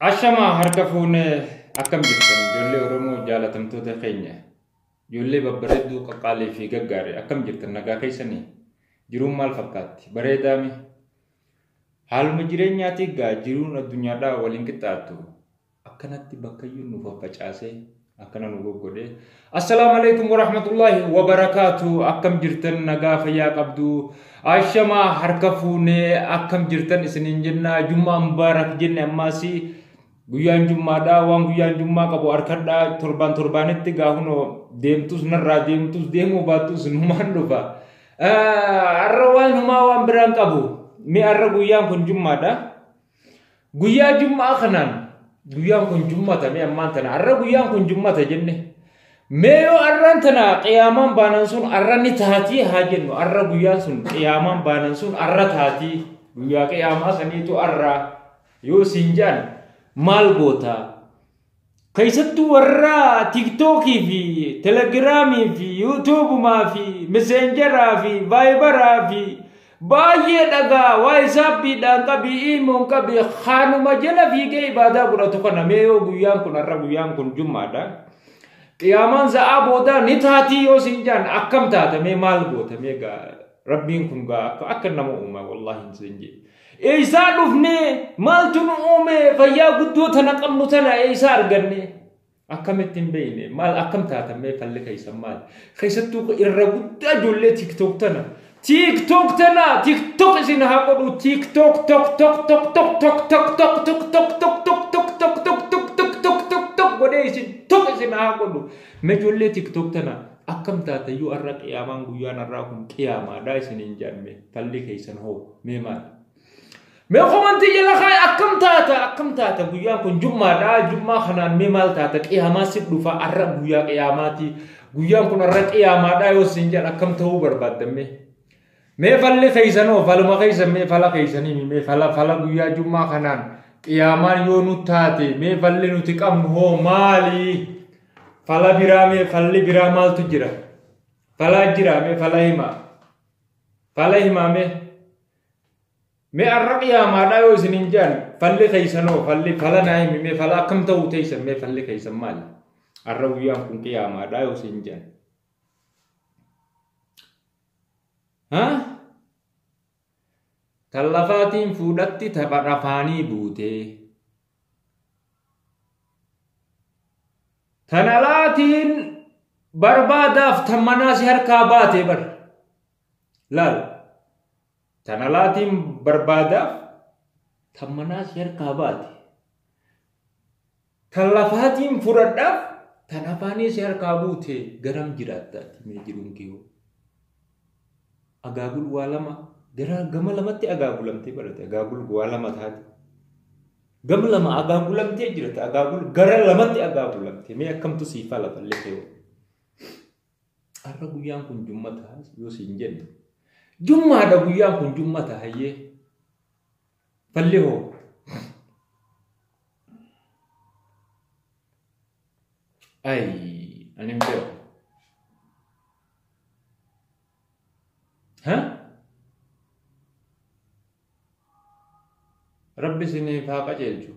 Ashama harka fuune akkam jirtan ijoollee Oromoo jaalatamtoota keenya ijoollee babbareedduu qaqqaalee fi gaggaarii akkam jirtan nagaa keessanii jiruun maal fakkaatti bareedaami haaluma jireenyaati gaa jiruun addunyaadhaa waliin qixxaatu akkanatti bakkayyuu nu faffacaasee akkana nu goggodee assalaamu alaykum warahmatullahi wabarakaatu akkam jirtan nagaa fayyaa qabdu ashama harka fuune akkam jirtan isiniin jenna jummaa mubaarak jenne ammaasi Guyaan Jummaadhaa waan guyyaan Jummaa qabu harkadhaa torbaanitti gaahuno deemtus narraa deemtus deemuu baattus numaan dhufa. Arra waan humaa waan biraan qabu mi arra guyyaan kun Jummaadha. Guyyaa Jummaa kanaan guyyaan kun Jummata mi ammaan tana arra guyyaan kun Jummata jenne. Meeyoo arraan tana qiyaamaan baanan sun arra ni taatii haa jennu arra guyyaan sun qiyaamaan baanan sun arra taatii guyyaa qiyaamaa saniitu arra yoo sinjaan. Maal goota keessattuu warra TikTokii fi Telegramii fi YouTube'umaa fi Messengeraa fi Viberaa fi baay'ee dhagaa WhatsAppiidhaan qabii imoon qabii haanuma jala fiigee ibaadaa godhatu kana meeyoo guyyaan kun har'a guyyaan kun Jummaadha. Qiyaamaan za'aa booda ni taatii yoo sinjaan akkam taatamee maal gootamee gaa rabbiin kun gaa akka nama uumaa wallaahi hin sinjee. Isa dhufne maaltu nu uume fayyaa guddoo tana qabnu tana isa arganne akkamittiin beeyne maal akkam taatamee falli keessan maal keessattuu irra guddaa ijoollee TikTok tana TikTok isin haa godhu TikTok godhee isin tok isin haa godhu mee ijoollee TikTok tana akkam taatayyuu arra qiyaamaan guyyaan arraa kun qiyaamaadhaa isiniin jaanme falli keessan hoo mee maal Mee komantii jala kaayi akkam taata guyyaan kun Jummaadha Jummaa kanaan mee maal taata qiyaamaa si dhufa arra guyyaa qiyaamaati guyyaan kun arra qiyaamaadha yoo sin jedhan akkam ta'uu barbaadame mee falli keessanoo faluma keessan mee fala keessanii mee fala guyyaa Jummaa kanaan qiyaamaan yoo nu taate mee falli nuti qabnu hoo maali fala biraa mee falli biraa maaltu jira fala jira mee fala himaa mee Me arra qiyamaadhaa yoo isinin jaan falli keessanoo falli fala naayimi mee fala akkam ta'uu teessan mee falli keessan maali arra guyyaan kun qiyamaadhaa yoo isin jaan tallafaatiin fuudhatti tapha rafaanii buutee tanalaatiin barbaadaaf tammanaa si harkaa baatee bar laal Tanalaatiin barbaadaaf tammanaa si harkaa baate. Tallafaatiin fudhadhaaf tan afaanii si harkaa buute garam jiraattaati mee jiruun kiyoo. Agaagul waa lama gama lamatti agaagulamtee barate agaagul waa lama taate. Gama lama agaagulamtee jirate agaagul gara lamatti agaagulamtee mee akkamtu siifaa lafallee kiyoo. Arra guyyaan kun Jummataa yoo siin jenne. Jummaadha guyyaan kun Jummata hayyee falli hoo ani mbeo Rabbi siniif haa qajeelchu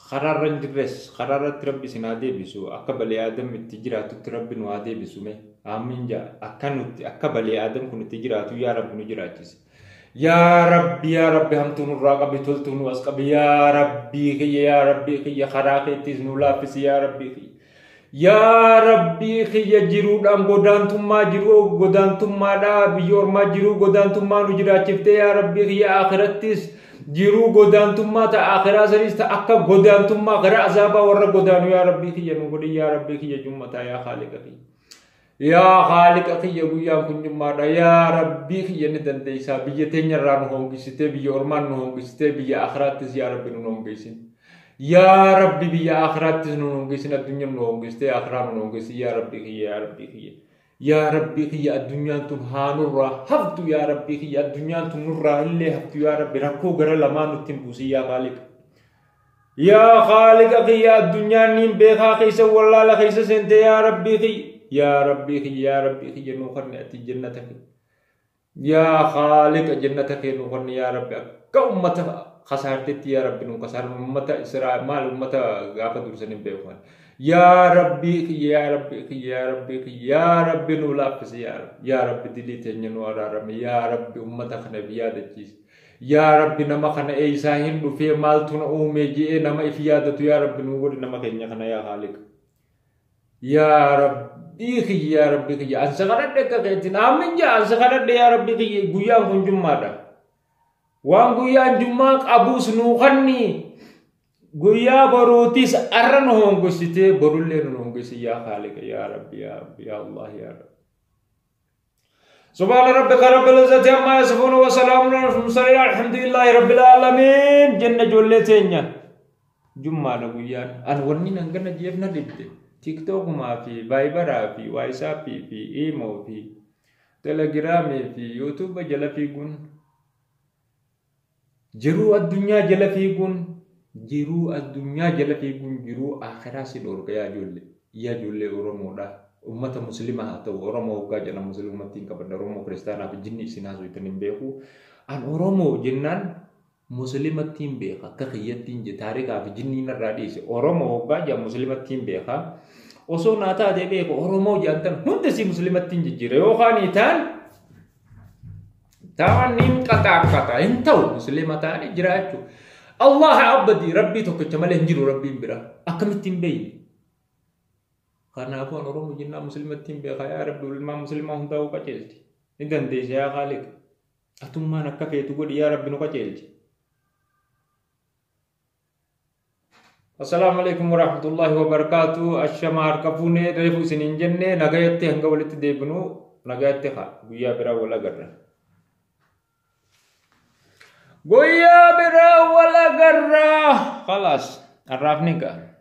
Khararran dirres khararratti Rabbi sin haa deebisu akka balee Aadam itti jiraatutti Rabbi nu haa deebisu mee Amin ja akkanutti akka balee Aadam kun itti jiraatu yaa Rabbi nu jiraachise yaa Rabbi hamtuun irraa qabi toltuun was qabi yaa Rabbi kiyya karaa keettis nu laaffisi yaa Rabbi kiyya jiruudhaan godaantummaadhaa biyya ormaa jiruu godaantummaa nu jiraachiftee yaa Rabbi kiyya akhirattis jiruu godaantummaa ta'a akhiraa sanis ta'a akka godaantummaa gara azaabaa warra godaanu yaa Rabbi kiyya nu godhi yaa Rabbi kiyya Jummataa yaa Khaaliqa kiyya yaa Khaaliqa kiyya guyyaan kun Jummaadha yaa Rabbi kiyya ni dandeessaa biyya teenyarraa nu hongisitee biyya ormaan nu hongisitee biyya akhiraattis yaa Rabbi nu hongisin yaa Rabbi biyya akhiraattis nu hongisin addunyaan nu hongisitee akhiraa nu hongisin yaa Rabbi kiyya yaa Rabbi kiyya addunyaan tun haanurraa haftu yaa Rabbi kiyya addunyaan tun nurraa illee haftu yaa Rabbi rakkoo gara lamaan nutti hin buusin yaa Khaaliqa yaa Khaaliqa kiyya addunyaan niin beekaa keessa wallaala keessa seente yaa Rabbi kiyya nu kanne ati jannata kiyya yaa Khaaliqa jannata kee nu kanne yaa Rabbi كأمة خسارتي يا ربي نكسر أمة إسرائيل مال أمة غافة درسني بيوم يا ربي يا ربي يا ربي يا ربي نولافس يا ربي دليتني نورا رمي يا ربي أمة خنا بيادة جيس يا ربي نما خنا أي ساهين في مالتنا أومي نما إفيادة يا ربي نقول نما خنا خنا يا خالق يا ربي يا ربي يا أنسخرت دك كيتين آمين يا أنسخرت يا ربي يا كنجم ماذا وان يا جماك أبو سنوخني يا بروتيس أرن هونغو سيتي برولين هونغو سي يا خالق يا ربي يا ربي يا الله يا رب سبحان ربك رب العزة عما يصفون وسلام على المرسلين الحمد لله رب العالمين جنة جولتين جمعة نقوليان أنا ورني نعنا جيبنا دبته تيك توك ما في بايبر في واتساب في إيمو في تليجرام في يوتيوب جل في جون جرو الدنيا جل في جون جرو الدنيا جل في جون جرو آخرة سيدور كيا جل أورمودا أمة مسلمة atau Oromo gajana muslimatin kepada Oromo Kristen apa jenis sinasu itu nimbeku an Oromo jenan muslimatin beka kakiyatin jetari ka jinina radis Oromo gaja muslimatin beka oso nata de beka Oromo jantan hunde si muslimatin jire o khani tan nim kata entau muslimatani jirachu Allah abdi rabbi to kecamale jiru rabbi bira akamitin bey karena aku orang mujinna muslimatin be khaya rabbul ma muslimah tahu kacelti idan de ya khalik atum mana ka ke tugo ya rabbi no kacelti assalamualaikum warahmatullahi wabarakatuh ashamar kafune refu sinin jenne nagayatte hanga walite debnu nagayatte kha guya bira wala garra guya bira wala garra khalas arrafni ka